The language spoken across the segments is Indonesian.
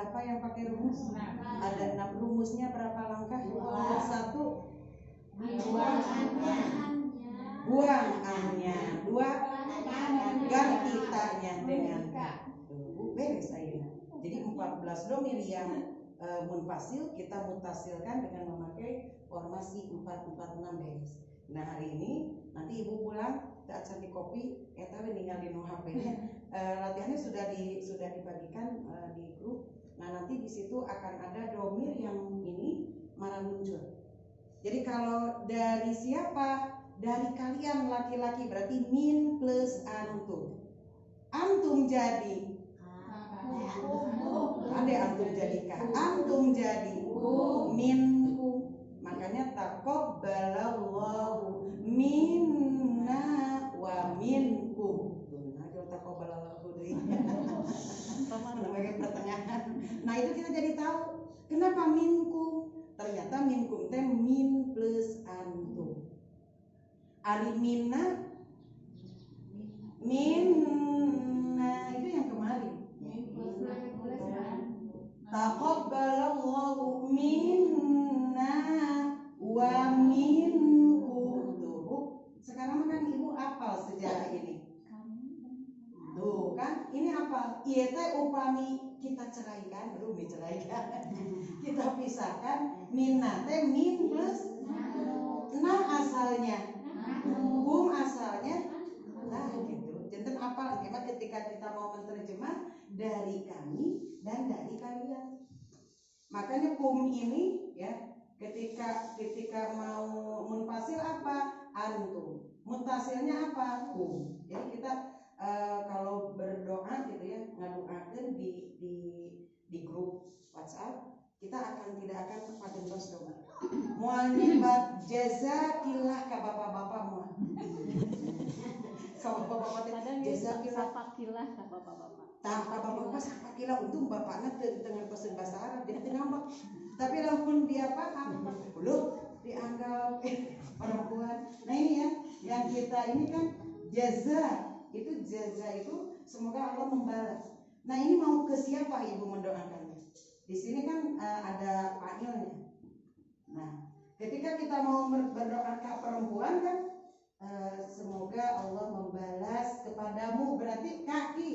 berapa yang pakai rumus? Ada 6. Rumusnya berapa langkah? 1. Buang an-nya. 2. Ganti ta-nya dengan ka. Beres ayeuna. Jadi 14 domir yang munfasil kita mutasilkan dengan memakai formasi 446 beres. Nah hari ini nanti ibu pulang tak cantik kopi eta we ningali nu HP-nya. Latihannya sudah dibagikan di grup. Nah nanti di situ akan ada domir yang ini marah muncul. Jadi kalau dari siapa? Dari kalian laki-laki, berarti min plus antum. Antum jadi ade, antum jadi ka, antum jadi minkum. Makanya taqabbalallahu minna wa minkum. Nah, kalau taqabbalallahu deui. Sebagai pertengahan. Nah, itu kita jadi tahu kenapa minkum. Ternyata minkum teh min plus antum. Ari minna itu yang kemarin. Taqabbalallahu minna wa minkum. Tuh, sekarang kan ibu apal sejarah ini. Tuh kan, ini apa? Ieu teh upami kita ceraikan, belum diceraikan. Kita pisahkan minna teh min plus asalnya. Asalnya nah gitu. Janten apal emang ketika kita mau menerjemah dari kami dan dari kalian. Makanya ini ya ketika mau munfasil apa? Antum. Muntasilnya apa? Jadi kita kalau berdoa gitu ya, ngaduakeun di grup WhatsApp, kita tidak akan padentos doa. Moal nyebat jazakillah ka bapak-bapak moal. Ka bapak-bapak teh jazakillah ka bapak-bapak. Tah ka bapak-bapak sakakila untung bapakna teu ngertoseun bahasa Arab jadi teu ngambek. Tapi lamun dia paham, dianggap perempuan. Nah ini ya, yang kita ini kan jaza itu semoga Allah membalas. Nah ini mau ke siapa ibu mendoakannya? Di sini kan ada fa'ilnya. Nah ketika kita mau berdoa ke perempuan kan, semoga Allah membalas kepadamu, berarti kaki.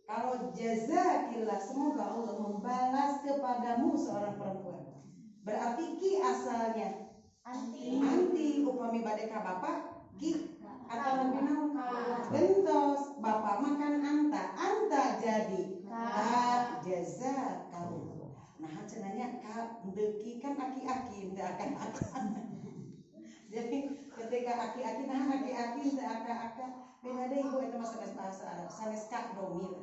Kalau jazakillah, semoga Allah membalas kepadamu seorang perempuan. Berarti ki asalnya anti upami bade ka bapak ki atau lebih naon gentos bapak makan anta jadi ka jazakallah. Nah cenanya ka deuki kan aki-aki teu akan. Jadi ketika aki-aki nah aki-aki teu aka-aka beda deui ibu eta mah sanes bahasa Arab sanes ka domir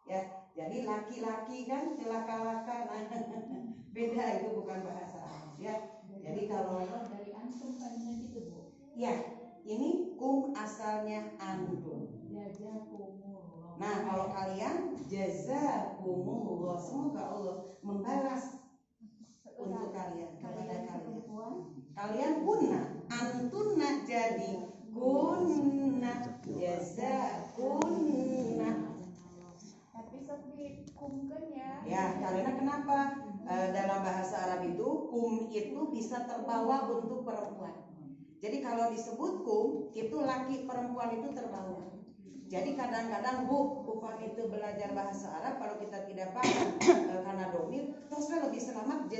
ya. Jadi laki-laki kan celaka-laka nah beda, itu bukan bahasa Arab ya. Jadi kalau dari antum kan gitu Bu. Ya, ini kum asalnya antum. Jazakumullah. Nah, kalau kalian jazakumullah, semoga Allah membalas untuk kalian kepada kalian. Kalian kunna, antunna jadi kunna jazakunna. Tapi sok dikumkeun ya. Ya, karena kenapa? Dalam bahasa Arab itu kum itu bisa terbawa untuk perempuan. Jadi kalau disebut kum itu laki perempuan itu terbawa. Jadi kadang-kadang bu upami itu belajar bahasa Arab kalau kita tidak paham karena domir, terus lebih selamat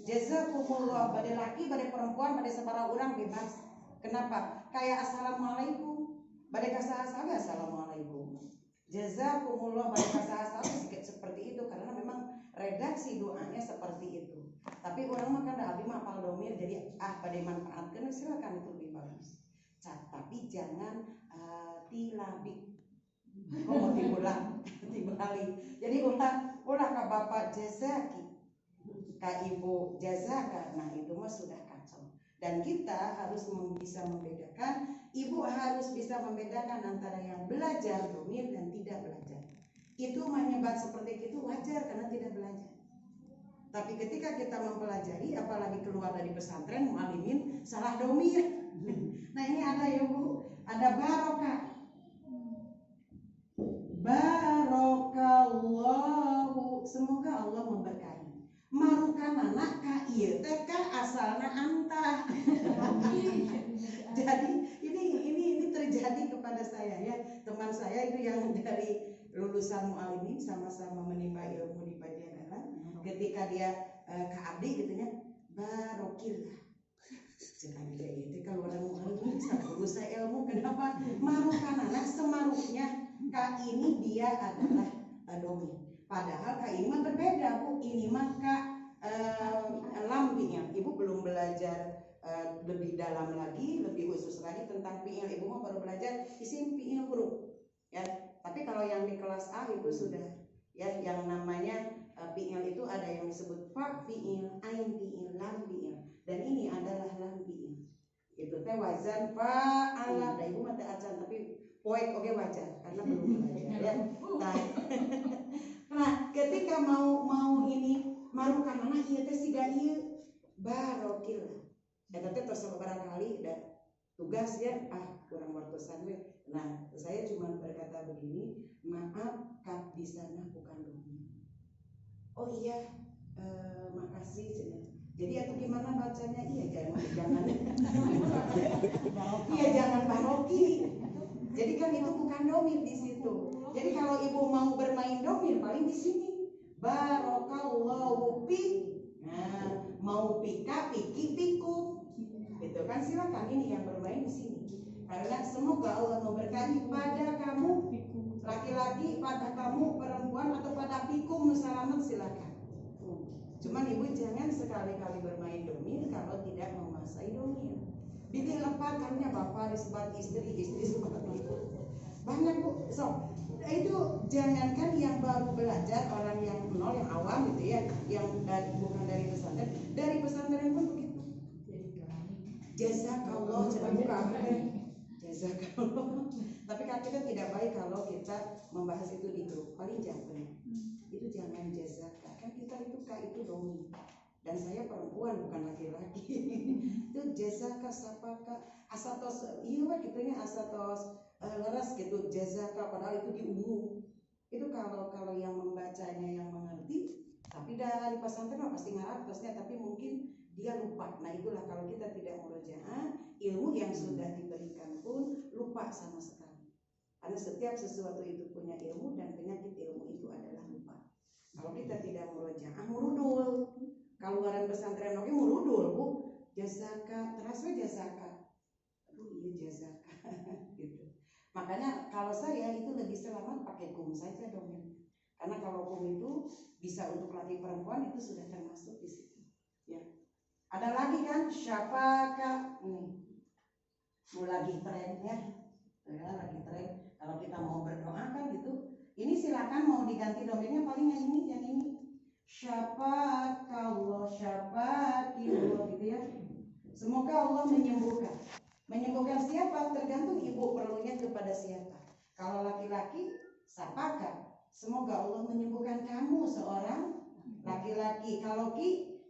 jazakumullah pada laki pada perempuan pada sabaraha urang bebas. Kenapa? Kayak assalamualaikum. Pada kasah-kasah assalamualaikum. Jazakumullah pada kasah-kasah seperti itu karena memang redaksi doanya seperti itu. Tapi orang mah kada abdi mah apal domir jadi pada manfaatkan silakan itu lebih bagus. Tapi jangan tilabik. Kok mau diulang dibalik. Jadi ulah ka bapak jazaki, ka ibu jazaka. Nah itu mah sudah kacau. Dan kita harus bisa membedakan. Ibu harus bisa membedakan antara yang belajar domir dan tidak belajar. Itu menyebat seperti itu wajar karena tidak belajar. Tapi ketika kita mempelajari, apalagi keluar dari pesantren, mualimin salah domir. Nah ini ada ya bu, ada barokah. Allah memberkahi. Marukan anak ka ieu teh ka asalna antah. Jadi ini terjadi kepada saya ya. Teman saya itu yang dari lulusan mu'alimin sama-sama menimba ilmu di Pajajaran. Ketika dia ke abdi gitu nya, barokillah. Jangan kayak gitu kalau orang mu'alimin bisa berusaha ilmu. Kenapa? Marukan anak semaruknya ka ini dia adalah domin. Padahal kak ini mah berbeda Bu, ini mah kak lampinya. Ibu belum belajar lebih dalam lagi, lebih khusus lagi tentang fi'il. Ibu mah baru belajar isim fi'il huruf. Ya, tapi kalau yang di kelas A itu sudah ya, yang namanya fi'il itu ada yang disebut fa fi'il, ain fi'il, lam fi'il. Dan ini adalah lam fi'il. Itu teh wazan fa'ala. Da ibu mah teh acan tapi poek oke wajar karena belum belajar ya. Nah, ketika mau ini marukan anak ieu teh siga ieu barokillah. Eta teh tos barangkali da tugas ya kurang wartosan we. Nah, saya cuma berkata begini, maaf kak di sana bukan domin. Oh iya, makasih cenah. Jadi atau gimana bacanya? Iya jangan iya jangan baroki. Jadi kan itu bukan domin di situ. Jadi kalau ibu mau bermain domin paling di sini. Barokallahu fi. Nah, mau pika, piki, piku. Gitu kan silakan ini yang bermain di sini. Karena semoga Allah memberkati pada kamu laki-laki, pada kamu perempuan atau pada pikum selamat silakan. Cuman ibu jangan sekali-kali bermain domin kalau tidak menguasai domin. Bikin lepat karena bapak disebut istri disebut ibu. Banyak Bu. So, itu jangankan yang baru belajar, orang yang nol, yang awam gitu ya, yang bukan dari pesantren pun begitu. Jazakallah jazakallah. Tapi kan kita tidak baik kalau kita membahas itu di grup. Paling jangan. Itu jangan jazaka. Kan kita itu itu domin. Dan saya perempuan bukan laki-laki. Itu jazaka sapaka asatos iya gitu nya asatos leres gitu jazaka padahal itu di umum. Itu kalau yang membacanya yang mengerti, tapi dari pesantren pasti ngaraptosnya tapi mungkin dia lupa. Nah itulah kalau kita tidak murojaah, ilmu yang sudah diberikan pun lupa sama sekali. Karena setiap sesuatu itu punya ilmu dan penyakit ilmu itu adalah lupa. Kalau kita tidak murojaah, murudul. Kalau orang pesantren oke murudul Bu. Jazaka, terasa jazaka. Aduh iya jazaka gitu. Makanya kalau saya itu lebih selamat pakai kum saja dong. Karena kalau kum itu bisa untuk laki perempuan itu sudah termasuk di situ. Ya. Ada lagi kan syafaka ini. Mau lagi tren ya. Ya, lagi tren. Kalau kita mau berdoa kan gitu. Ini silakan mau diganti domainnya paling yang ini. Syafakallah syafakillah gitu ya. Semoga Allah menyembuhkan. Menyembuhkan siapa? Tergantung ibu perlunya kepada siapa. Kalau laki-laki, sapaka. Semoga Allah menyembuhkan kamu seorang laki-laki. Kalau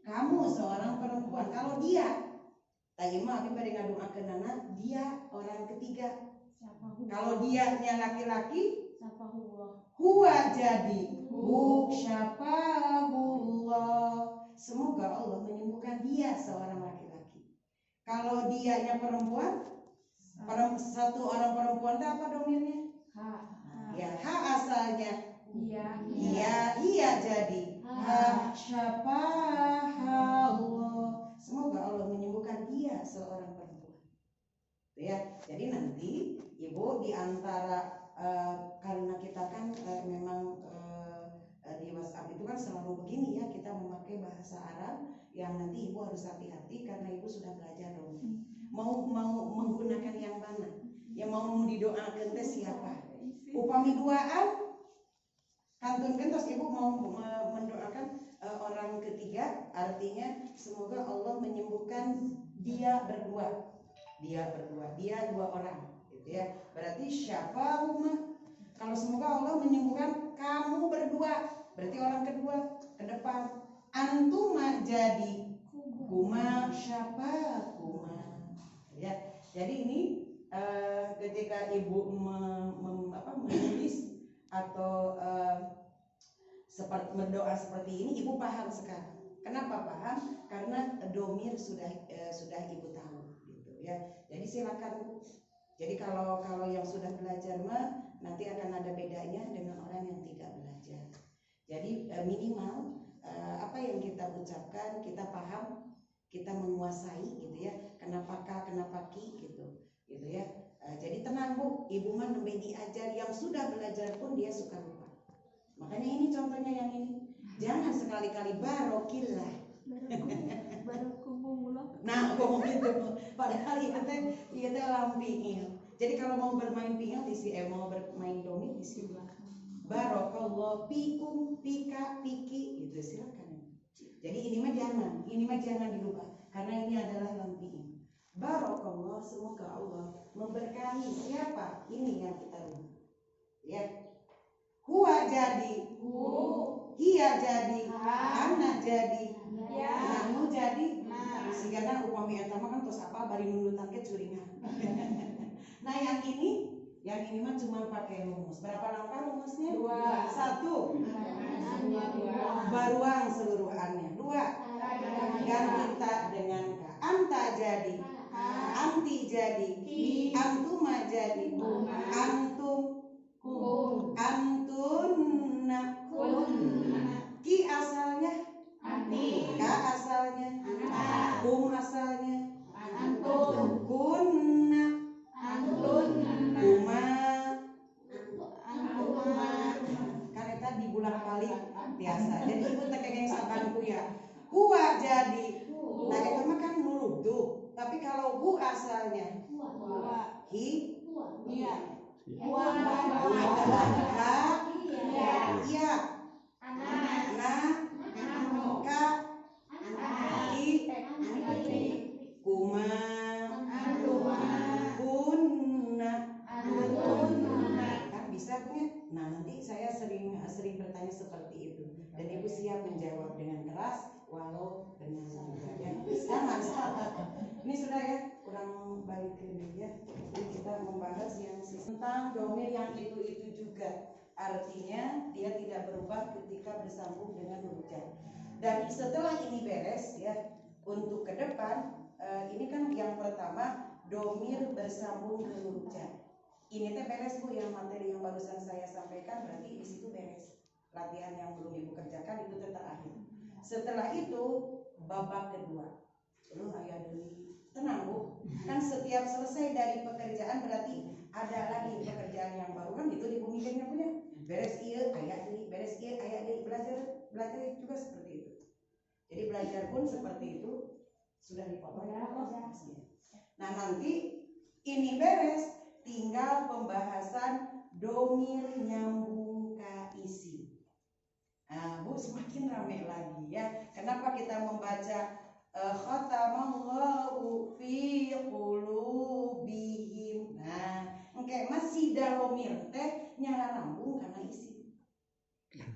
kamu seorang perempuan. Kalau dia, tayima abi pada ngaduakeun anak, dia orang ketiga. Kalau dianya laki-laki, huwa jadi syafahullah. Semoga Allah menyembuhkan dia seorang laki-laki. Kalau dianya perempuan, satu orang perempuan itu apa domirnya? Ya, ha asalnya. Iya jadi. Ha syafahullah. Semoga Allah menyembuhkan dia seorang perempuan. Ya, jadi nanti ibu di antara karena kita kan memang di WhatsApp itu kan selalu begini ya, kita memakai bahasa Arab yang nanti ibu harus hati-hati karena ibu sudah belajar dong. Mau menggunakan yang mana? Yang mau didoakan teh siapa? Upami duaan kantunkeun tos ibu mau mendoakan orang ketiga, artinya semoga Allah menyembuhkan dia berdua, dia dua orang. Ya, berarti syafahuma. Kalau semoga Allah menyembuhkan kamu berdua, berarti orang kedua ke depan. Antuma jadi kuma syafakuma. Ya, jadi ini ketika ibu menulis atau seperti berdoa seperti ini, ibu paham sekarang. Kenapa paham? Karena domir sudah ibu tahu, gitu ya. Jadi silakan Bu. Jadi kalau yang sudah belajar mah nanti akan ada bedanya dengan orang yang tidak belajar. Jadi minimal apa yang kita ucapkan kita paham, kita menguasai, gitu ya. Kenapa K, kenapa Ki, gitu ya. Jadi tenang Bu, ibu mah nembe diajar, yang sudah belajar pun dia suka lupa. Makanya ini contohnya yang ini. Jangan sekali-kali barokillah. Nah, ngomong gitu. Padahal iya teh lampingil. Jadi kalau mau bermain pingil mau bermain domir di sini. Barokallahu fikum, pika, piki, gitu silakan. Jadi ini mah jangan dirubah karena ini adalah lampingil. Barokallahu, semoga Allah memberkahi siapa? Ini yang kita rubah. Ya. Huwa jadi hiya jadi anak jadi nanu jadi sigana upami eta mah kan tos apa bari nundutan ke curingan. Nah yang ini mah cuma pakai rumus. Berapa langkah rumusnya? 2. 1 baruang seluruhannya. 2 ganti tak dengan ka. Anta jadi anti jadi antuma jadi antum antunna ki asalnya ka asalnya asalnya kunna kuma kan eta dibulak-balik biasa. Jadi ibu teh kenging sabantu ya. Huwa jadi. Nah eta mah kan huruf tuh. Tapi kalau hu asalnya hi iya iya na ka i kuma kunna kan bisa punya. Nah nanti saya sering bertanya seperti itu dan ibu siap menjawab dengan keras walau benar juga ya. Jangan salah. Ini sudah ya, kurang balik ke meja. Jadi kita membahas yang tentang domir yang itu juga. Artinya dia tidak berubah ketika bersambung dengan huruf jar. Dan setelah ini beres ya, untuk ke depan ini kan yang pertama domir bersambung ke huruf jar. Ini teh beres Bu, yang materi yang barusan saya sampaikan berarti di situ beres. Latihan yang belum ibu kerjakan itu terakhir. Setelah itu babak kedua. Lu ayah deui. Tenang Bu, kan setiap selesai dari pekerjaan berarti ada lagi pekerjaan yang baru, kan itu di bumi mikirnya punya. Beres ieu aya deui, beres ieu aya deui. Belajar juga seperti itu. Jadi belajar pun seperti itu sudah dipotong ya. Nah nanti ini beres, tinggal pembahasan domir nyambung ka isim. Nah Bu, semakin ramai lagi ya. Kenapa kita membaca khatamallahu fi qulubihim. Nah, engke masih domir teh nyala lambung karena isim.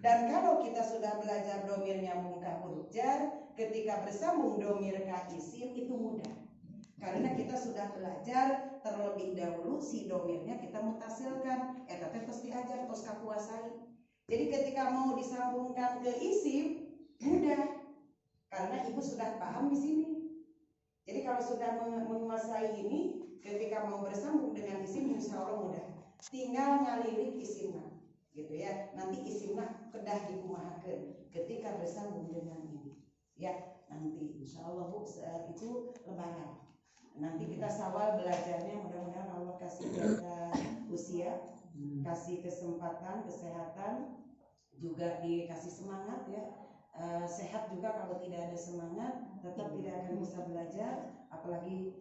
Dan kalau kita sudah belajar domir nyambung ka huruf jar, ketika bersambung domir ka isim itu mudah. Karena kita sudah belajar terlebih dahulu si domirnya kita mutasilkan. Eta teh terus diajar, terus kakuasai. Jadi ketika mau disambungkan ke isim mudah. Karena ibu sudah paham di sini. Jadi kalau sudah menguasai ini, ketika mau bersambung dengan isim insya Allah mudah. Tinggal ngalirik isimna, gitu ya. Nanti isimna kedah dikumahakeun ketika bersambung dengan ini. Ya, nanti insya Allah Bu, itu lebaran. Nanti kita sawal belajarnya, mudah-mudahan Allah kasih kita usia, kasih kesempatan, kesehatan, juga dikasih semangat ya. Sehat juga, kalau tidak ada semangat tetap tidak akan bisa belajar, apalagi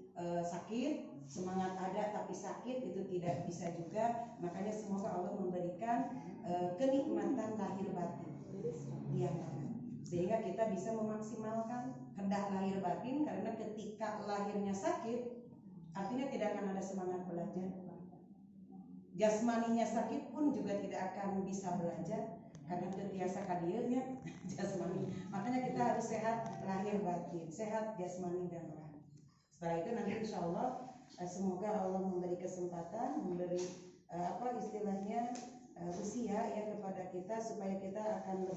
sakit. Semangat ada tapi sakit itu tidak bisa juga. Makanya semoga Allah memberikan kenikmatan lahir batin yang sehingga kita bisa memaksimalkan kehendak lahir batin. Karena ketika lahirnya sakit artinya tidak akan ada semangat belajar. Jasmaninya sakit pun juga tidak akan bisa belajar karena terbiasa kadieunya jasmani. Makanya kita harus sehat lahir batin, sehat jasmani dan rohani. Setelah itu nanti insya Allah semoga Allah memberi kesempatan, memberi istilahnya usia ya kepada kita supaya kita akan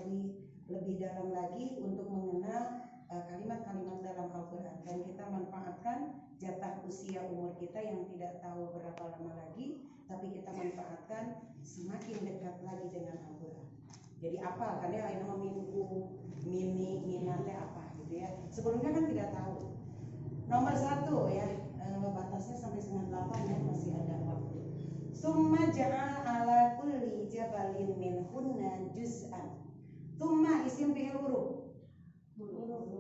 lebih dalam lagi untuk mengenal kalimat-kalimat dalam Al-Quran, dan kita manfaatkan jatah usia umur kita yang tidak tahu berapa lama lagi, tapi kita manfaatkan semakin dekat lagi dengan Al-Quran. Jadi apa? Karena ini minggu minatnya apa gitu ya. Sebelumnya kan tidak tahu. Nomor 1 ya, batasnya sampai 9:30 ya, masih ada waktu. Summa ja'al ala kulli jabalin minhunna juz'an. Summa isim fi'il huruf.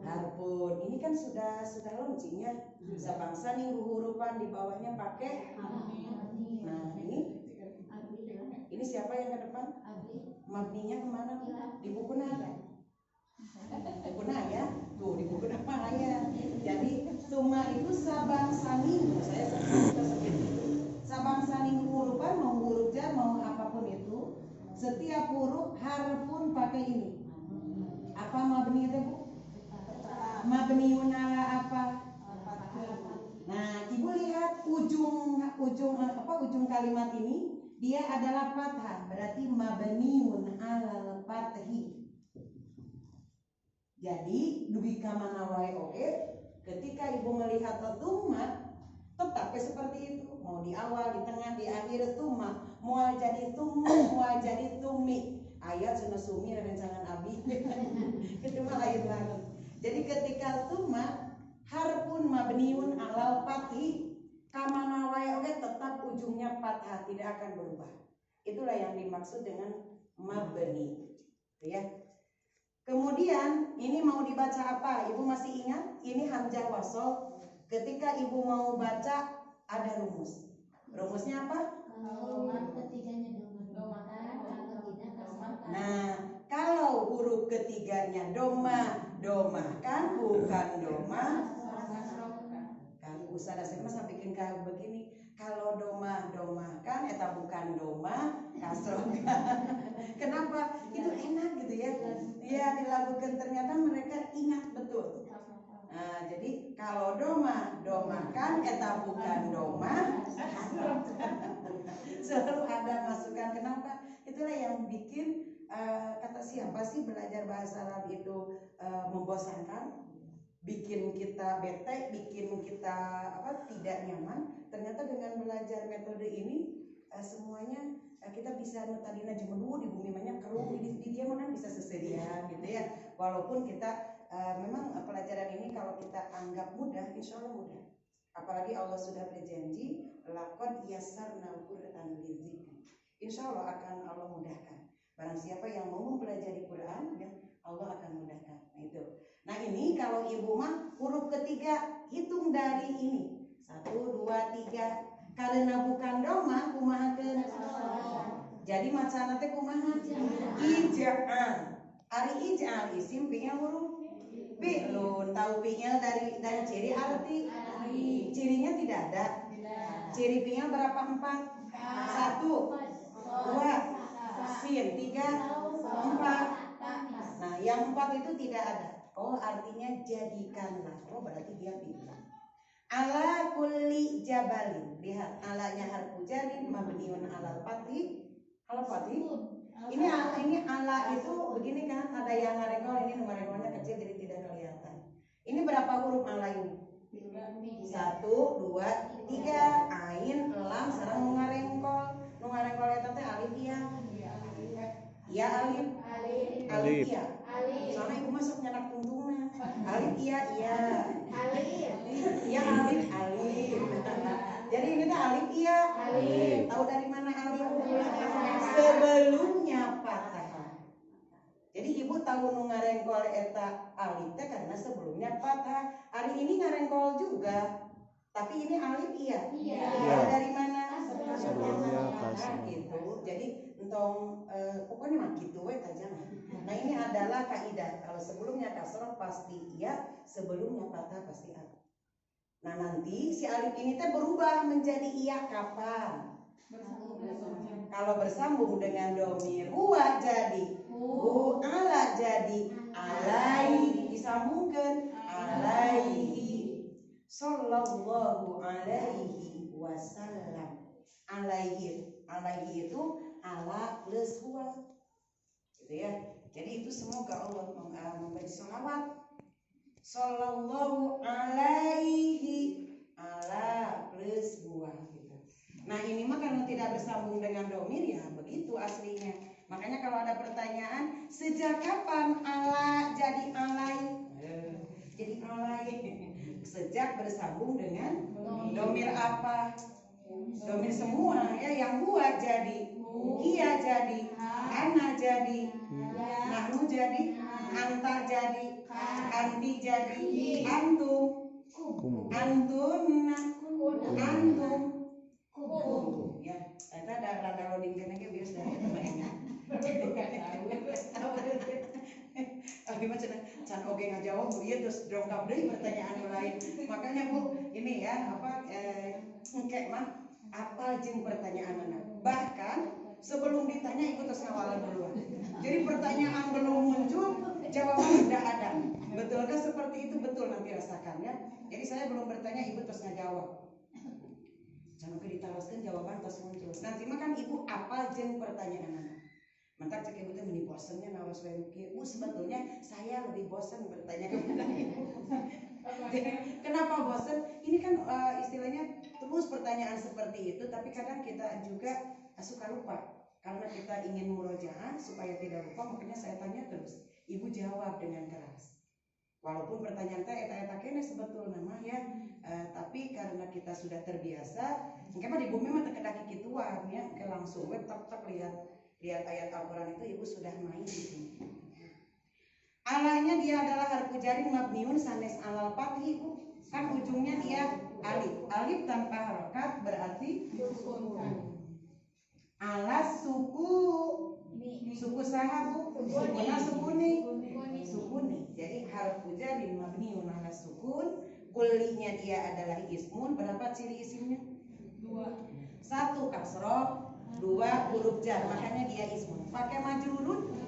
Harpun. Ini kan sudah launching ya. Sebangsa nih hurufan di bawahnya pakai. Nah, ini siapa yang ke depan? Mabninya kemana? Di buku nada. Buku nada, tuh di buku nada ya. Jadi summa itu sabangsa minggu. Saya sebut itu. Sabangsa minggu hurufan, mau huruf jar mau apapun itu, setiap huruf harpun pakai ini. Apa mabni itu, Bu? Mabniun ala apa? Nah, Ibu lihat ujung kalimat ini dia adalah fathah, berarti mabniun ala fathi. Jadi dugi kamana wae oke, ketika Ibu melihat tsumma tetap seperti itu, mau di awal, di tengah, di akhir tsumma, mau jadi tsummu, mau jadi tsummi. Ayat sunnah sumi rencangan abi. Itu mah lain lagi. Jadi ketika tsumma harpun mabniun alal fathi, kamana wae oke tetap ujungnya fathah, tidak akan berubah. Itulah yang dimaksud dengan mabni. Ya. Kemudian ini mau dibaca apa? Ibu masih ingat? Ini hamzah wasol. Ketika Ibu mau baca ada rumus. Rumusnya apa? Nah, kalau huruf ketiganya doma kan bukan doma. Kan usah saya mah sampaikan kayak begini. Kalau doma kan eta bukan doma kasroh. Kenapa? Itu enak gitu ya. Ya dilakukan, ternyata mereka ingat betul. Nah, jadi kalau doma kan eta bukan doma kasroh. Selalu ada masukan. Kenapa? Itulah yang bikin kata siapa sih belajar bahasa Arab itu membosankan, bikin kita bete, bikin kita tidak nyaman. Ternyata dengan belajar metode ini semuanya kita bisa tadina jemedu di bumi banyak keruh di dia mana bisa sesedia gitu ya. Walaupun kita memang pelajaran ini kalau kita anggap mudah, insya Allah mudah. Apalagi Allah sudah berjanji laqad yassarnal Qur'ana lidzikri. Insya Allah akan Allah mudahkan. Barang siapa yang mau mempelajari Quran, ya, Allah akan mudahkan. Nah itu. Nah ini kalau Ibu mah huruf ketiga hitung dari ini 1, 2, 3. Karena bukan doma kumahakeun. Jadi macana teh kumaha? Ija'al. Ari ija'al isim fi'il huruf fi'lun. Tahu fi'il dari ciri arti. Cirinya tidak ada. Ciri fi'il berapa? 4. 1, 2, sin 3, 4. Nah yang 4 itu tidak ada. Oh artinya jadikanlah. Oh berarti dia pilih. Ala kulli jabalin. Lihat alanya harfu jarin mabniun alal fathi. Al fathi. Ini ala itu begini kan, ada yang ngarengol, ini ngarengolnya kecil jadi tidak kelihatan. Ini berapa huruf ala ini? 1, 2, 3. Ain, lam, sareng nu ngarengkol. Nu ngarengkol eta teh alif ya. Ya alif. Alif ya. Soalnya Ibu masuk nyenak tungtungna. Alif iya. Ya alif. Jadi ini tuh alif iya. Tahu dari mana alif? Sebelumnya fathah. Jadi Ibu tahu nu ngarengkol eta alif teh karena sebelumnya fathah. Hari ini ngarengkol juga. Tapi ini alif iya. Tahu dari mana? Sebelumnya fathah gitu. Jadi entong pokoknya mah gitu we tajam. Nah ini adalah kaidah. Kalau sebelumnya kasroh pasti iya, sebelumnya fathah pasti alif. Nah nanti si alif ini teh berubah menjadi iya kapan? Kalau bersambung dengan domir huwa jadi hu, ala jadi alaihi, disambungkan alaihi sallallahu alaihi wasallam. Alaihi itu ala plus huwa, gitu ya. Jadi itu semoga Allah memberi sholawat, sallallahu alaihi ala plus huwa gitu. Nah ini mah kalau tidak bersambung dengan domir ya begitu aslinya. Makanya kalau ada pertanyaan sejak kapan ala jadi alai, jadi alai sejak bersambung dengan domir apa? Domir semua ya, yang huwa jadi, iya jadi, ana jadi, nahnu jadi, anta jadi, anti jadi, antum, antunna, antum, kum. Ya, eta ada rada loading kene ge biasa dari temannya. Abi mah can oge ngajawab Bu ieu terus dongkap deui pertanyaan lain. Makanya Bu, ini ya apa engke mah apa jeung pertanyaan anak. Bahkan sebelum ditanya ikut terus ngawalan duluan. Jadi pertanyaan belum muncul, jawaban sudah ada. Betulkah seperti itu? Betul, nanti rasakan ya. Jadi saya belum bertanya, ibu terus ngajawab. Jangan ditaroskan jawaban terus muncul. Nanti makan ibu apa jeung pertanyaan anak. Mantap cek ibu teh meni bosennya nawas wae kieu. Bu sebetulnya saya lebih bosan bertanya kepada ibu. Kenapa bosan? Ini kan istilahnya terus pertanyaan seperti itu, tapi kadang kita juga suka lupa. Karena kita ingin murojaah supaya tidak lupa, makanya saya tanya terus. Ibu jawab dengan keras. Walaupun pertanyaan teh eta kene sebetulnya mah ya, tapi karena kita sudah terbiasa, engke mah di bumi mah teu kedah kikituan ya, ke langsung we tak lihat ayat Al-Qur'an itu ibu sudah main di sini. Alanya dia adalah harfu jarin mabniun sanes alal fathi, kan ujungnya dia alif. Alif tanpa harokat berarti alas suku saha Bu? Sukuna sukuni. Jadi harfu jarin mabniun ala sukun, kullinya dia adalah ismun. Berapa ciri isimnya? 2. 1 kasroh, 2 huruf jar, makanya dia ismun. Pakai majrurun?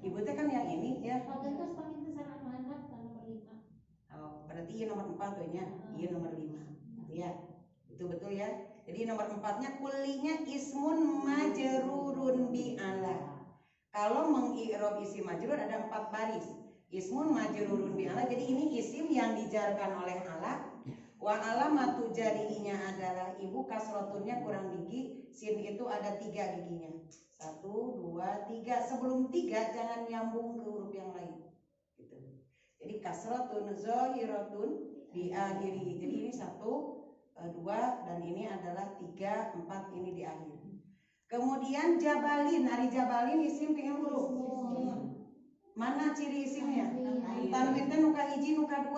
Ibu teh kan yang ini ya. Oh, berarti iya nomor 4 tuh nya. Iya nomor 5. Ya. Itu betul ya. Jadi nomor 4-nya kullinya ismun majrurun bi ala. Kalau mengi'rab isim majrur ada 4 baris. Ismun majrurun bi ala. Jadi ini isim yang dijarkan oleh ala. Wa alamatu jarinya adalah ibu kasrotunnya kurang gigi. Sin itu ada 3 giginya. 1, 2, 3. Sebelum 3 jangan nyambung ke huruf yang lain. Gitu. Jadi kasrotun zohiratun di akhiri. Jadi ini 1, 2 dan ini adalah 3, 4 ini di akhir. Kemudian jabalin, hari jabalin isim dengan huruf. Mana ciri isimnya? Tanwin kan nuka hiji nuka 2.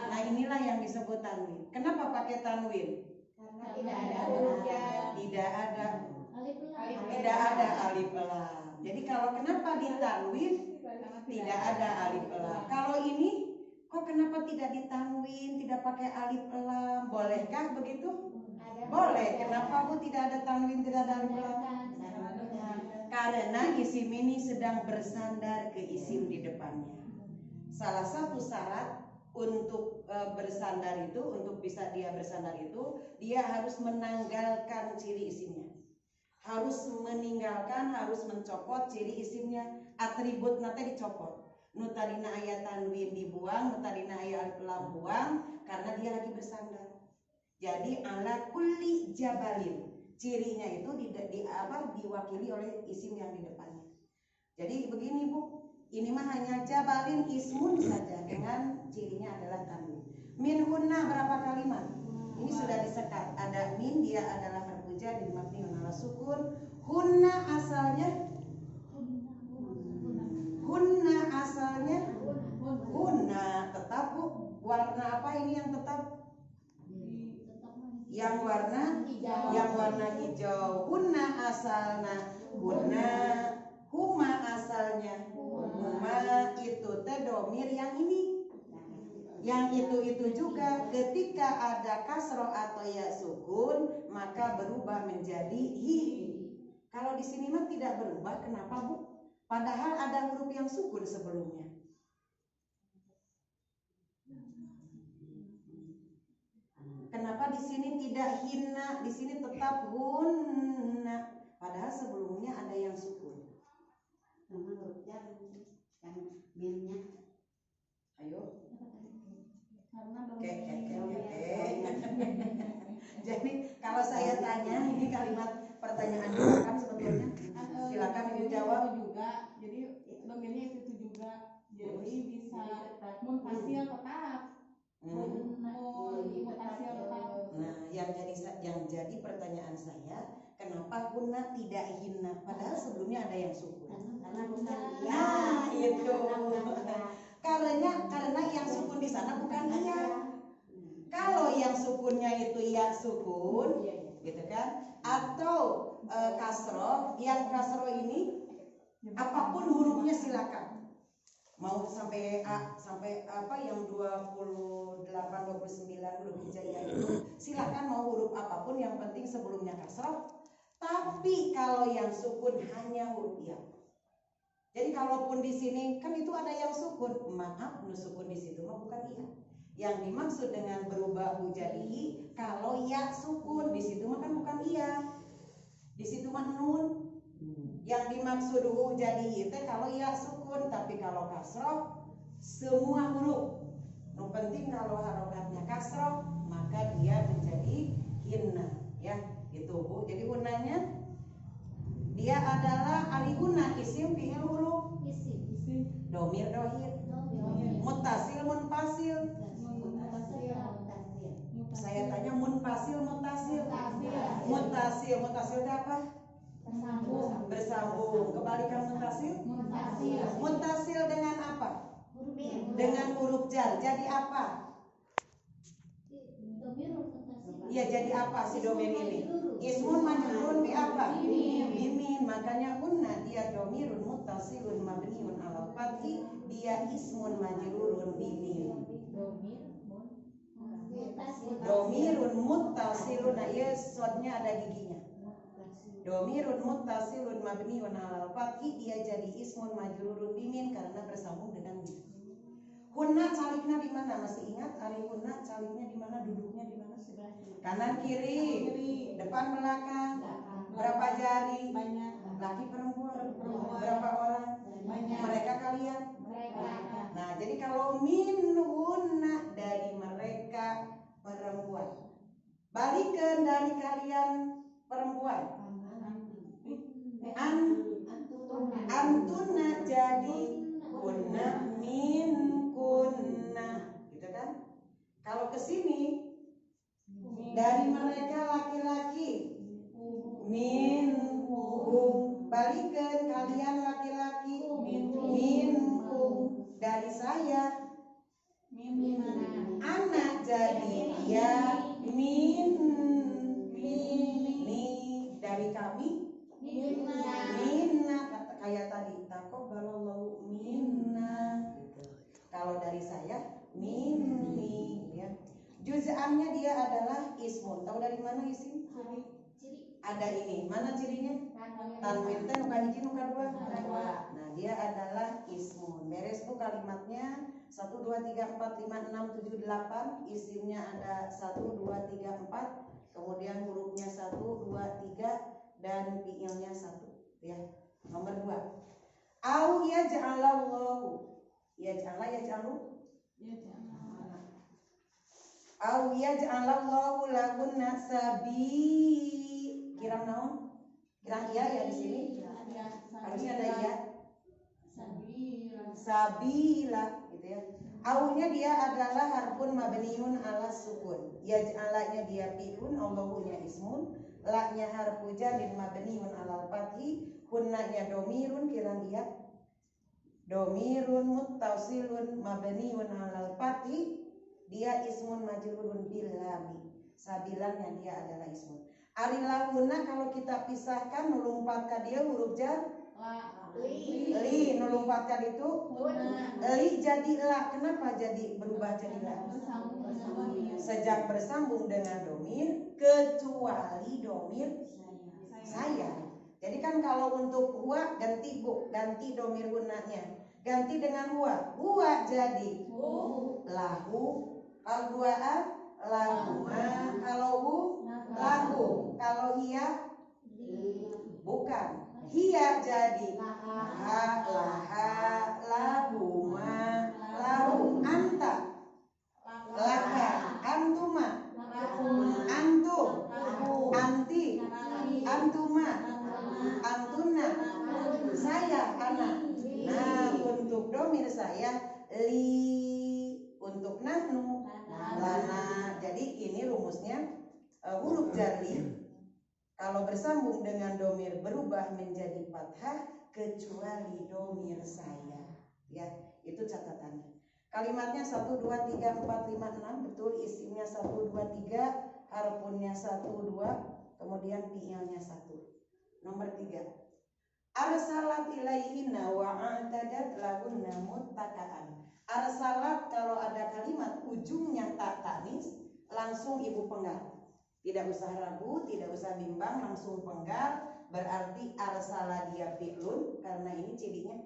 Nah inilah yang disebut tanwin. Kenapa pakai tanwin? Karena tidak ada hurufnya. Tidak ada alif lam. Jadi kalau kenapa ditanwin tidak ada alif lam. Kalau ini kok kenapa tidak ditanwin, tidak pakai alif lam? Bolehkah begitu? Boleh. Kenapa Bu tidak ada tanwin, tidak ada alif lam? Karena isim ini sedang bersandar ke isim di depannya. Salah satu syarat untuk bersandar itu, untuk bisa dia bersandar itu, dia harus menanggalkan ciri isimnya. Harus meninggalkan, harus mencopot ciri isimnya. Atribut nate dicopot. Nutarina ayat tanwin dibuang, nutarina ayat alif lam buang, karena dia lagi bersandar. Jadi ala kulli jabalin. Cirinya itu diwakili oleh isim yang di depannya. Jadi begini Bu, ini mah hanya jabalin ismun saja dengan cirinya adalah tanwin. Min hunna berapa kalimat? Ini sudah disekat. Ada min, dia adalah harfu jar di mabniun ala sukun. Hunna asalnya hunna tetap Bu. Warna apa ini yang tetap? Yang warna hijau. Hunna asalna hunna, huma asalnya huma, itu teh domir yang ini. Yang itu juga ketika ada kasroh atau ya sukun maka berubah menjadi hi. Kalau di sini mah tidak berubah, kenapa Bu? Padahal ada huruf yang sukun sebelumnya. Kenapa Kenapa di sini tidak hina, di sini tetap hunna, padahal sebelumnya ada yang sukun. Sama huruf jar kan minnya. Ayo. Karena Jadi kalau saya tanya, ini kalimat pertanyaan kan sebetulnya. Silakan Ibu jawab. Juga, jadi domirnya itu juga. Jadi bisa munfasil tetap. Munfasil tetap. Nah, yang jadi pertanyaan saya, kenapa kunna tidak hina? Padahal sebelumnya ada yang sukun. Karena bukan dia. Nah, itu. Karena yang sukun di sana bukan iya. Kalau yang sukunnya itu ya sukun, gitu kan? Atau kasroh, yang kasroh ini apapun hurufnya silakan. Mau sampai A, sampai apa yang 28, 29 huruf hijaiyah itu silakan, mau huruf apapun, yang penting sebelumnya kasroh. Tapi kalau yang sukun hanya huruf ya. Jadi kalaupun di sini kan itu ada yang sukun, maaf, nu sukun di situ mah bukan iya. Yang dimaksud dengan berubah hujaihi, kalau ya sukun di situ mah kan bukan iya. Di situ mah nun. Yang dimaksud hujaihi itu kalau ya sukun, tapi kalau kasroh semua huruf. Yang penting kalau harokatnya kasroh maka dia menjadi hinna, ya. Itu Bu. Jadi hunanya dia adalah alihuna, isim fi'il huruf, domir dohir, mutasil munfasil. Saya tanya munfasil mutasil. Mutasil itu apa? Bersambung. Kebalikan mutasil? Mutasil dengan apa? Dengan huruf jar. Jadi apa? Ya jadi apa si domir ini? Ismun majrurun bi apa? Bimin. Makanya kunna dia domirun muttasilun mabniun ala fathi, dia ismun majrurun bimin. Domirun muttasilun, ya sodnya ada giginya. Domirun muttasilun mabniun ala fathi, dia jadi ismun majrurun bimin karena bersambung dengan min. Hunna caliknya di mana? Masih ingat? Ari hunna caliknya di mana? Duduknya di mana? Kanan kiri, depan belakang. Berapa jari? Banyak. Laki perempuan. Berapa orang? Banyak. Mereka kalian? Nah, jadi kalau min hunna dari mereka perempuan. Balikan dari kalian perempuan. Antuna jadi kunna min kunna, gitu kan? Kalau ke sini dari mereka laki-laki minhum, balikan kalian laki-laki minhum, dari saya anak jadi dia dari kami minna, kayak tadi taqabbalallahu minna gitu. Kalau dari saya minni, ya. Juz'annya dia adalah ismun. Tahu dari mana isim? Ada ini. Mana cirinya? Tanwin teh bukan hiji nu kadua. Nah, dia adalah ismun. Beres Bu kalimatnya. 1 2 3 4 5 6 7 8. Isimnya ada 1 2 3 4. Kemudian hurufnya 1 2 3 dan fiilnya 1, ya. Nomor 2. Au yaj'alallahu. Yaj'alu. Au yaj'alallahu lahunna kirang naon? Kirang iya ya di sini. Harusnya ada iya. Sabila gitu ya. Aunya dia adalah harfun mabniun ala sukun. Yaj'alanya dia fi'lun, Allahunya ismun, la-nya harfu jarin mabniun ala fathi, hunnanya domirun kirang iya. Domirun muttasilun mabniun ala fathi, dia ismun majrurun bil lam. Sabilannya dia adalah ismun. Arilahuna kalau kita pisahkan nulumpat dia huruf jar li, nulumpat itu li jadi la. Kenapa jadi berubah jadi la? Sejak bersambung dengan domir, kecuali domir saya. Jadi kan kalau untuk huwa ganti Bu, ganti domir hunanya, ganti dengan huwa jadi lahu. Al-du'a lahuma. Kalau hu lahu. Kalau hiya bukan. Hiya jadi ha laha lahuma lahu. Anta laka antuma antum anti antuma antuna saya anak. Nah, untuk domir saya li, untuk nahnu lana. Jadi ini rumusnya huruf jar li kalau bersambung dengan domir berubah menjadi fathah kecuali domir saya. Ya, itu catatannya. Kalimatnya 1, 2, 3, 4, 5, 6. Betul, isimnya 1, 2, 3, harfunnya 1, 2, kemudian fi'ilnya 1. Nomor 3. Arsalat ilaihinna wa a'tadat lahunna muttaka'an. Arsalat kalau ada kalimat ujungnya tak tanis, langsung ibu penggal. Tidak usah ragu, tidak usah bimbang, langsung penggal. Berarti arsala dia fi'lun, karena ini cirinya.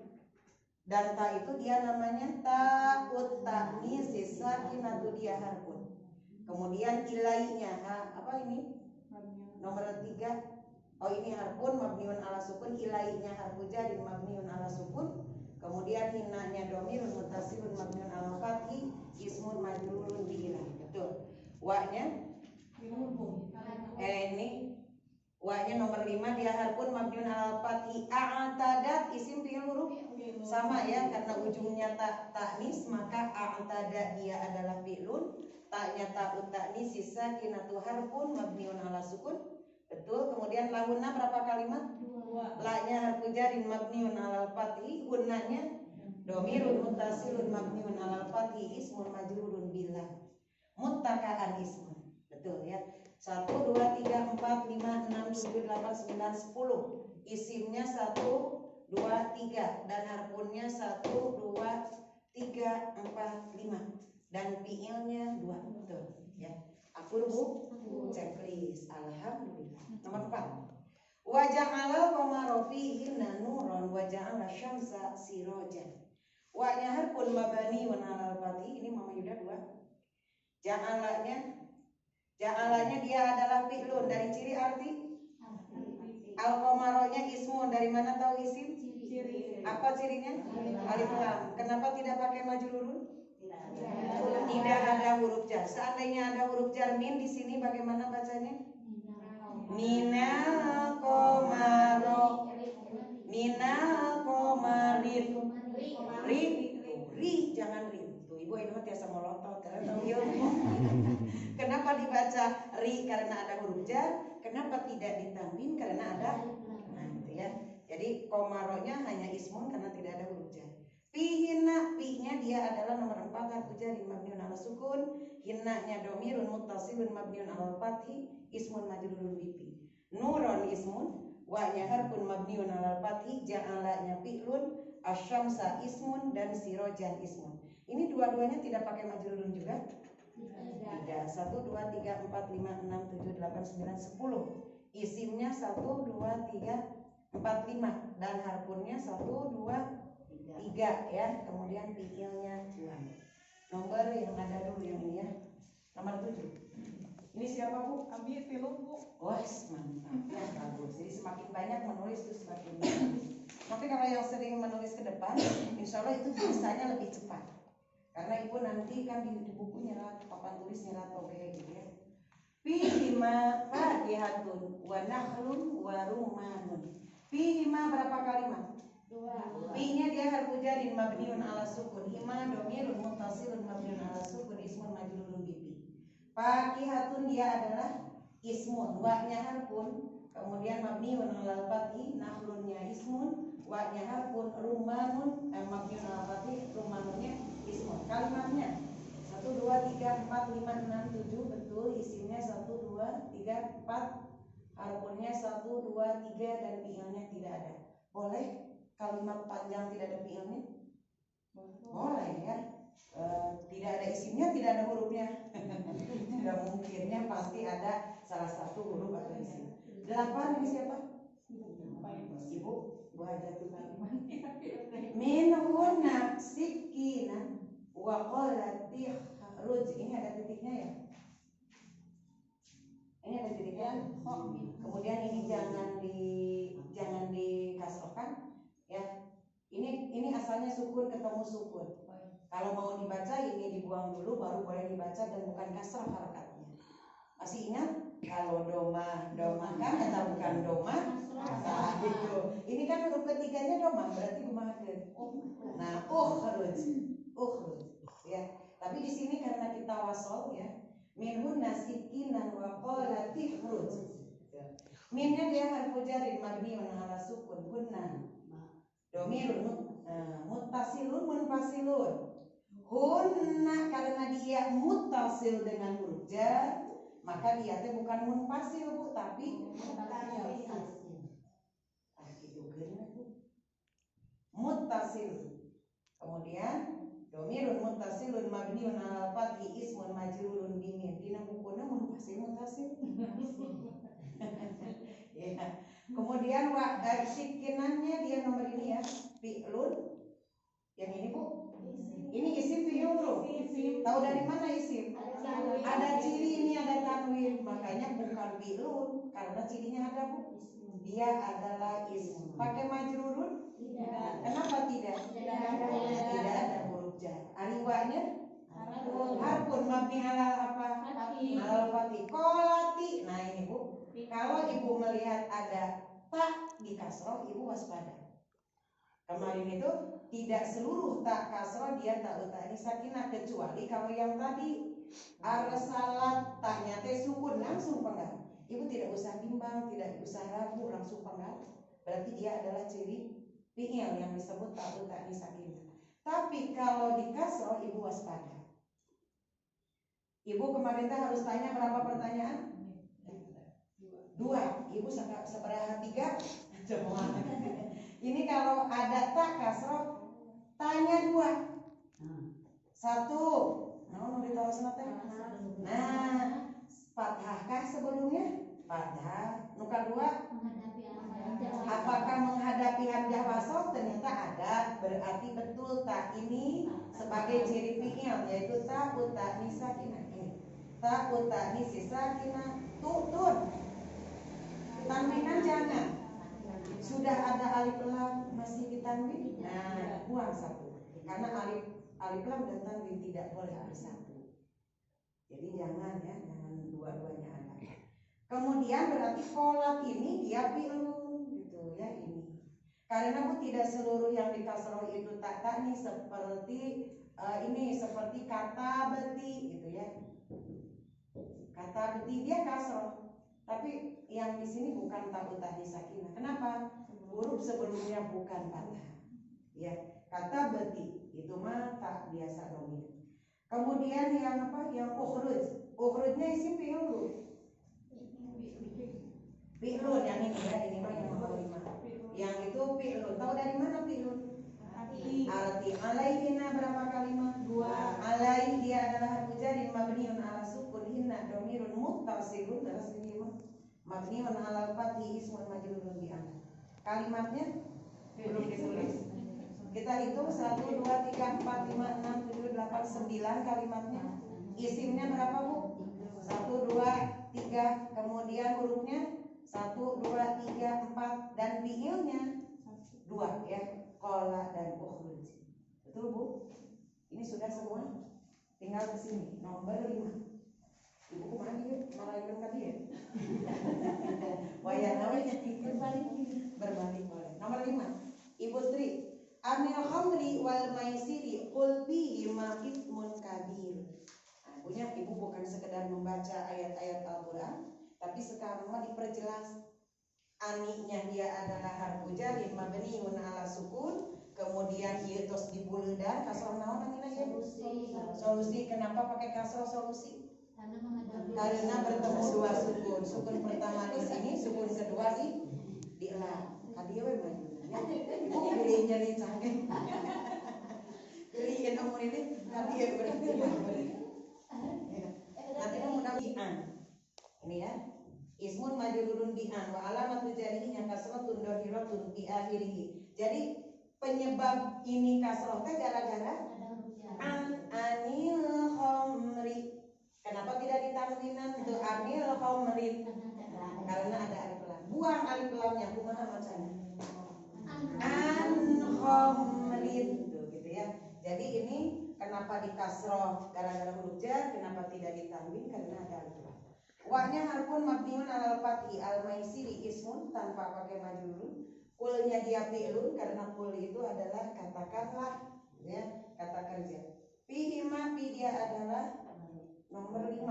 Dan ta itu dia namanya ta'ut ta'nis sakinatu dia harfun. Kemudian ilainya apa ini? Nomor 3. Oh, ini harfun mabniun ala sukun, ilainya harfu jarin mabniun ala sukun. Kemudian hinanya domirun mutasilun mabniun ala fathi, ismun majrurun bi ilah. Betul. Wa-nya ini wa-nya nomor 5 dia harfun mabniun ala fathi, a'tadat isim fi'il huruf sama ya, karena ujungnya ta'nis maka a'tada dia adalah fi'lun. Ta-nya ta'ut ta'nis sakinatu harfun mabniun ala sukun. Betul. Kemudian lahunna berapa kalimat? 2. La-nya harfu jarin mabniun alal fathi, hunnanya domirun muttasilun mabniun alal fathi, ismun majrurun billah. Muttaka'an ismun. Betul ya. 1, 2, 3, 4, 5, 6, 7, 8, 9, 10. Isimnya 1, 2, 3 dan harfunnya 1, 2, 3, 4, 5 dan fi'ilnya 2. Betul ya. Aku checklist. Alhamdulillah. Nomor 4. Wa ja'alal qamara fihinna nuran wa ja'ala syamsa sirajan. Wa-nya harfun mabniun 'alal fathi. Ini Mama Yuda 2. Ja'alanya dia adalah fi'lun. Dari ciri arti al-qamaronya ismun. Dari mana tahu isim? Apa cirinya? Alif lam. Kenapa tidak pakai majrurun? Tidak ada huruf jar. Seandainya ada huruf jar min di sini bagaimana bacanya? Minal qamaro. Minal qamarin. Ri jangan ri. Tuh ibu ini mah tiasa melotot karena tahu ya. Kenapa dibaca ri? Karena ada huruf jar. Kenapa tidak ditanwin? Karena ada gitu ya. Jadi qamaronya hanya ismun karena tidak ada huruf jar. Fihinna, fi-nya dia adalah nomor 4 harfu jarin mabniun ala sukun, hinnanya domirun muttasilun mabniun ala fathi, ismun majrurun bi fi. Nurun ismun, wa-nya harfun mabniun ala fathi, ja'alanya fi'lun, asyamsa ismun dan sirojan ismun. Ini dua-duanya tidak pakai majrurun juga? Tidak. 1, 2, 3, 4, 5, 6, 7, 8, 9, 10. Isimnya 1, 2, 3, 4, 5 dan harfunnya 1, 2, 3 ya, kemudian fi'ilnya 2. Nomor yang ada dulu yang ini ya. Nomor 7. Ini siapa Bu? Abi film Bu. Wes mantap ya, bagus. Jadi semakin banyak menulis itu semakin bagus. Tapi kalau yang sering menulis ke depan, insya Allah itu bisanya lebih cepat. Karena ibu nanti kan di buku nyerat, papan tulis nyerat oke gitu ya. Fihima fakihatun wa nakhlun wa rumanun. Fihima berapa kalimat? 2. Fi-nya dia harfu jarin mabniun ala sukun, hima domirun muttasilun mabniun ala sukun, ismun majrurun bi fi. Fakihatun dia adalah ismun, wa-nya harfun, kemudian mabniun ala fathi, nakhlunnya ismun, wa-nya harfun, rumanun mabniun ala fathi, rumanunnya ismun. Kalimatnya 1, 2, 3, 4, 5, 6, 7. Betul, isimnya 1, 2, 3, 4, harfunnya 1, 2, 3 dan fi'ilnya tidak ada. Boleh kalimat panjang tidak ada fi'ilnya? Boleh ya. Tidak ada isimnya, tidak ada hurufnya. Tidak mungkinnya, pasti ada salah satu huruf atau isim. 8 ini siapa? Ibu Bu Hajatuti. Minhunna sikina wa qalat tikhruj. Ini ada titiknya ya? Ini ada titiknya. Kemudian ini jangan dikasrohkan ya. Ini asalnya sukun ketemu sukun. Kalau mau dibaca ini dibuang dulu baru boleh dibaca dan bukan kasrah harokatnya. Masih ingat? Kalau doma kan atau bukan doma? Nah, gitu. Ini kan huruf ketiganya doma berarti gumahakeun. Nah, ukhruz. Ya. Tapi di sini karena kita wasol ya, minhun nasikinan wa qalati khruj. Minnya dia harfu jarin mabniun ala sukun kunna. Domirun muttasilun munfasilun. Hunna karena dia muttasil dengan huruf jar, maka dia teh bukan munfasil Bu, tapi muttasil. Kemudian domirun muttasilun mabniun ala fathi ismun majrurun bimin. Dina bukuna muttasil. Ya. Kemudian sikinannya dia nomor ini ya, fi'lun. Yang ini Bu. Ini isim fi'il. Tahu dari mana isim? Ada ciri ini ada tanwin, makanya bukan fi'lun karena cirinya ada Bu. Dia adalah isim. Pakai majrurun? Tidak. Kenapa tidak? Tidak ada huruf jar. Aliwanya? Harfun mabni ala apa? Ala fathi. Kolati. Nah ini Bu. Kalau Ibu melihat ada tak di kasroh, Ibu waspada. Kemarin itu tidak seluruh tak kasroh dia tak utani sakinah, kecuali kalau yang tadi arsalat taknya teh sukun langsung penggal. Ibu tidak usah bimbang, tidak usah ragu, langsung penggal. Berarti dia adalah ciri fi'il yang disebut tak utani sakinah. Tapi kalau di kasroh Ibu waspada. Ibu kemarin teh harus tanya berapa pertanyaan? 2. Ibu seberapa 3? Ini kalau ada tak kasroh tanya 2. 1. Nah, fathahkah sebelumnya? Fathah. Nuka 2. Apakah menghadapi hamzah wasol? Ternyata ada. Berarti betul tak ini sebagai ciri fi'il, yaitu ta utani sakinah. Ini ta utani sakinah tutun. Tanwinan jangan. Sudah ada alif lam masih ditanwin. Nah, buang 1. Karena alif lam dan tanwin tidak boleh bersatu. Jadi jangan ya, jangan dua-duanya ada. Kemudian berarti kolat ini dia fi'lun gitu ya ini. Karena Bu tidak seluruh yang di kasroh itu tak nih seperti ini seperti kata beti gitu ya. Kata beti dia kasroh. Tapi yang di sini bukan tak utani sakinah. Kenapa? Huruf sebelumnya bukan fathah. Ya, kata beti itu mah tak biasa domir. Kemudian yang apa? Yang ukhruz. Ukhruznya isim fi'il. Fi'lun yang ini ya, ini mah yang nomor 5. Yang itu fi'lun. Tahu dari mana fi'lun? Arti. Alaihina berapa kalimat? 2. Alaih dia adalah harfu jarin mabniun ala sukun hinna domirun muttasilun terus ini mah mabniun ala fathi ismun majrurun bi an. Kalimatnya belum ditulis. Kita hitung 1 2 3 4 5 6 7 8 9 kalimatnya. Isimnya berapa Bu? 1 2 3, kemudian hurufnya 1 2 3 4 dan fi'ilnya 2 ya. Qala dan ukhruz. Betul Bu? Ini sudah semua. Tinggal ke sini nomor 5. Ibu kemana dia? Malaikat tadi ya? Wayang namanya berbalik boleh. Nomor 5. Ibu Tri, Anil khamri wal maisiri qul bihi ma ithmun kabir. Nah, punya Ibu bukan sekedar membaca ayat-ayat Al-Qur'an, tapi sekarang mah diperjelas. Aninya dia adalah harfu jarin mabniun ala sukun, kemudian ieu tos dibuleudan kasroh naon namina ya? Solusi. Kenapa pakai kasroh solusi? Karena bertemu 2 sukun. Sukun pertama di sini, sukun kedua di elam. Hadiah we mah. Ibu pilih jadi canggih. Pilih nomor ini hadiah berarti. Nanti kamu an. Ini ya. Ismun majrurun bi an wa alamatu jarihi kasratun dhahiratun fi akhirih. Jadi penyebab ini kasrah teh gara-gara anil khamri. Kenapa tidak ditanwinan? Untuk anil khomrin, karena ada alif lam. Buang alif lamnya, kumaha bacanya? An khomrin, tuh gitu ya. Jadi ini kenapa dikasroh gara-gara huruf jar? Kenapa tidak ditanwin? Karena ada alif lam. Wahnya harfun mabniun alal fathi al maisiri ismun tanpa pakai majrurun. Kulnya dia fi'lun karena kul itu adalah katakanlah, ya, kata kerja. Pihima pi dia adalah nomor 5.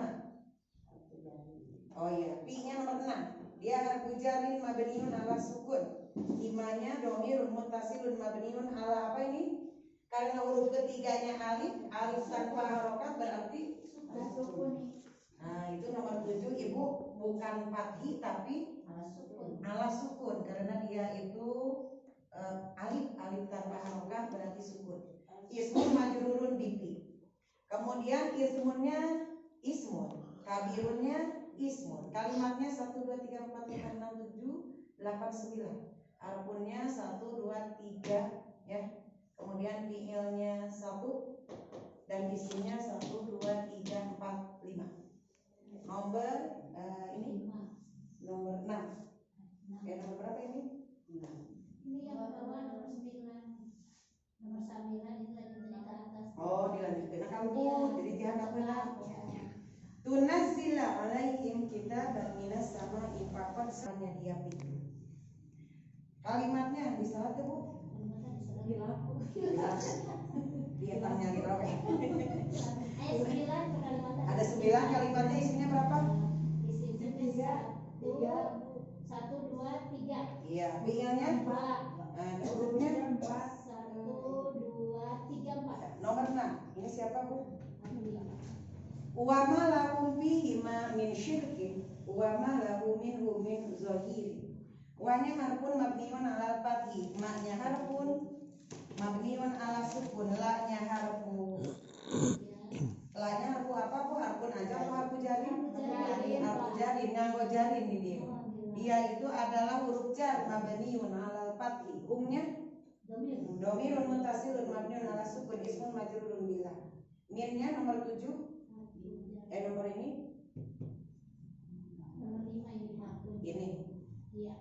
Oh iya, pi-nya nomor 6. Dia harfu jarin mabniun ala sukun. Imanya dhamirun muttasilun mabniun ala apa ini? Karena huruf ketiganya alif, alif tanpa harokat berarti sukun. Nah, itu nomor 7 Ibu, bukan fathi tapi ala sukun karena dia itu alif tanpa harokat berarti sukun. Ismun majrurun bipi. Kemudian ismunnya ismun, kabirunnya ismun. Kalimatnya 1 2 3 4 5 6 7 8 9. Harfunnya 1 2 3 ya. Kemudian fiilnya 1 dan isinya 1 2 3 4 5. Nomor ini nomor 6. Ya, nomor berapa ini? 6. Ini yang bawah nomor 9. Nomor 9 itu lanjutin ke atas. Oh, dilanjutin ke kampung. Jadi dianggap benar. Tunazzila alaihim kitaban minas sama'i faqad sanya dia pikir. Kalimatnya bisa tuh, Bu? Dia tanya gitu. Ayat 9 kalimatnya. Ada 9 kalimatnya, isinya berapa? Isinya 1 2 3. Iya, fiilnya 2. hurufnya 1 2 3 4. nomor 6. Ini siapa, Bu? Wa ma lahum fihi ma min syirkin wa ma lahu minhu min zahiri. Wa-nya harfun mabniun ala fathi, ma-nya harfun mabniun ala sukun, la-nya harfu. La-nya harfu apa, Bu? Harfun aja atau harfu jarin? Harfu jarin, nganggo jarin di dia. Dia itu adalah huruf jar mabniun ala fathi. Umnya dhamirun muttasilun mabniun ala sukun, ismun majrurun bila. Minnya nomor 7. Nomor ini? Nomor 5 ini harfun. Ini. Iya.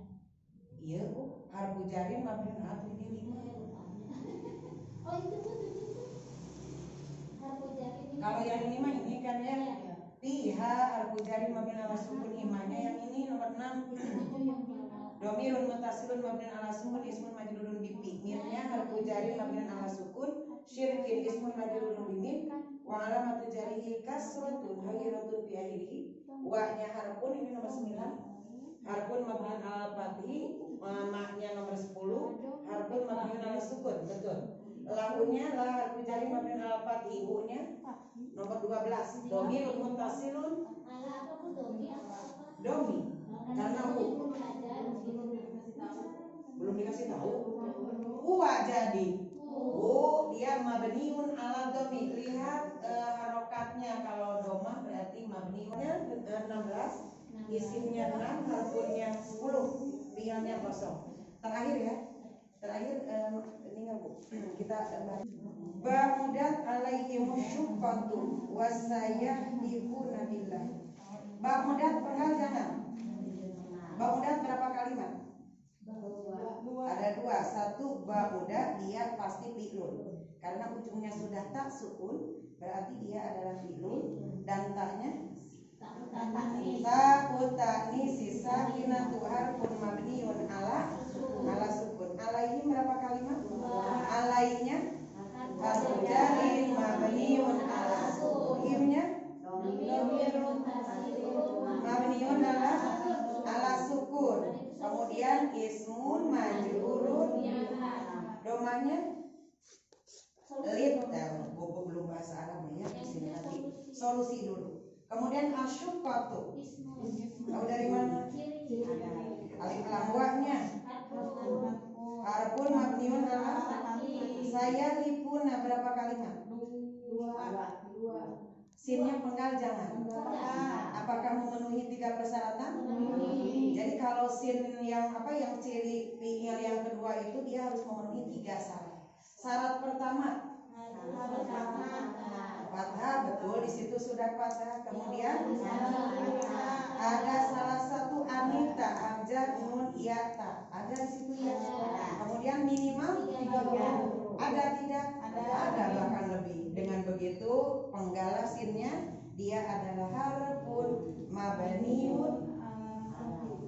Iya, Bu. Harfu jarin mabniun ala ini 5. Oh, itu Bu 7. Harfu jarin ini. Kalau yang ini mah ini kan ya. Tiha harfu jarin mabniun ala sukun, imanya yang ini nomor 6. Itu yang bawah. Dhamirun muttasilun mabniun ala sukun, ismun majrurun bi fi. Minnya harfu jarin mabniun ala sukun, syirkin ismun majrurun bi min. Wa alamatu jarihi kasratun hayiratun fi akhirih. Wa-nya harfun ini nomor 9. Harfun mabniun ala fathi, ma-nya nomor 10. Harfun mabniun ala sukun, betul. Lahunya la harfu jarin mabniun ala fathi, u-nya nomor 12. Dhamirun muttasilun Ala apa Bu? Domi apa? domi. Karena u belum dikasih tahu. Huwa jadi. Dia mabniun ala domi. Lihat harokatnya, kalau domah berarti mabniunnya 16, isimnya 6, harfunnya 10, fiilnya kosong. Terakhir ya. Terakhir ini Bu. Kita ba'udat alaihim syuqqatu wasayahdifuna billah. Ba'udat penggal jangan. Ba'udat berapa kalimat? Ada 2. 1 ba'udat, dia pasti fi'lun. Karena ujungnya sudah tak sukun, berarti dia adalah fi'lun. Dan taknya ta'u ta'nisi sakinatu harfun mabniun ala sukun. Alaihim berapa kalimat? Alainya harfu jarin mabniun ala sukun. Himnya mabniun ala sukun. Kemudian ismun majrurun, domanya lid. Bobo belum bahasa Arabnya ya, di sini nanti solusi dulu. Kemudian asyuqqatu. Tahu dari mana? Alif lam wa-nya harfun mabniun ala saya lipuna berapa kalimat? 2. Sinnya penggal jangan. Apakah memenuhi 3 persyaratan? Jadi kalau sin yang ciri fiil yang kedua itu dia harus memenuhi 3 syarat. Syarat pertama Fathah, betul, di situ sudah fathah. Kemudian ada salah satu anita, abjad, nun, iata. Ada di situ ya. Kemudian minimal ada tidak? Ada bahkan lebih. Dengan begitu penggalah sinnya dia adalah harfun mabniun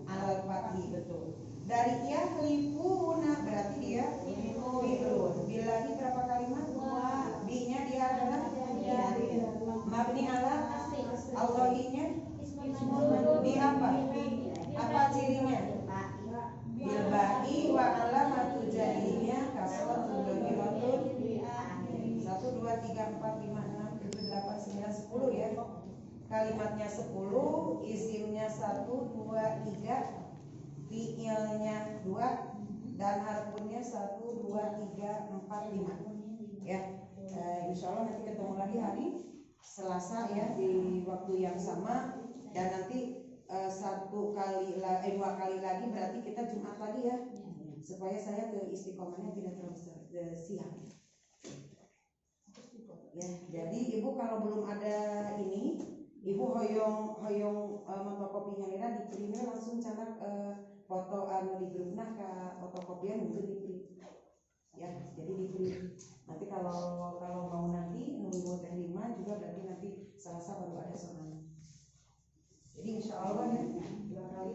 alal fathi, betul. Dari yahlifuna berarti dia fi'lun. Billahi berapa kalimat? Bi-nya dia adalah mabni ala Allahinya bi apa? Apa cirinya? Bilba'i wa alamatu jarinya kasratul dhahiratun 1 2 3 4 5 6 7 8 9 10 ya. Kalimatnya 10, isimnya 1 2 3, fi'ilnya 2 dan harfunnya 1 2 3 4 5 ya. Insya Allah nanti ketemu lagi hari Selasa ya di waktu yang sama, dan nanti 2 kali lagi berarti kita Jumat lagi ya, supaya saya ke istiqomahnya tidak terlalu siang ya. Jadi ibu kalau belum ada ini, ibu hoyong fotokopinya Lina dikirimnya langsung canak foto anu di grup nah ke fotokopian itu di ya, jadi di nanti kalau mau nanti nunggu teh 5 juga berarti nanti Selasa baru ada soalnya. Jadi insya Allah ya 2 kali